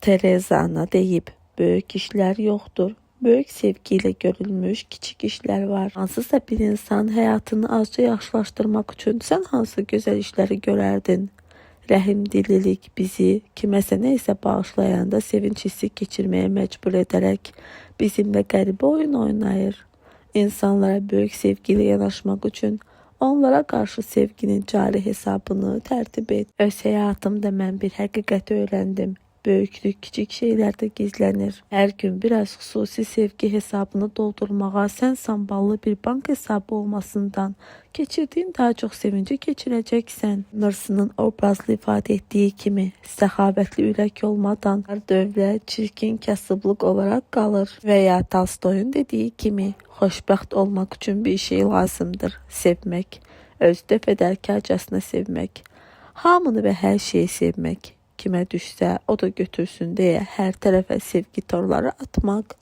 Terezana deyib, böyük işler yoxdur. Böyük sevgi ilə görülmüş kiçik işlər var. Hansısa bir insan həyatını azca yaxşılaşdırmaq üçün sən hansı gözəl işləri görərdin? Rəhimdililik bizi kiməsə nə isə bağışlayanda sevinç hissi keçirməyə məcbur edərək bizimlə qəribə oyun oynayır. İnsanlara böyük sevgi ilə yanaşmaq üçün onlara qarşı sevginin cari hesabını tərtib et. Öz həyatımda mən bir həqiqəti öyrəndim. Böyüklük kiçik şeylərdə gizlənir. Hər gün biraz xüsusi sevgi hesabını doldurmağa sən samballı bir bank hesabı olmasından keçirdiyin daha çox sevinci keçirəcəksən. Emerson'ın obrazlı ifadə etdiyi kimi, səxavətli ürək olmadan dövlət çirkin kasıblıq olaraq qalır. Və ya Tolstoyun dediyi kimi, xoşbəxt olmaq üçün bir şey lazımdır. Sevmək, özdə fədəkarcasına sevmək, hamını və hər şeyi sevmək. Kimə düşsə o da götürsün deyə hər tərəfə sevgi torları atmaq.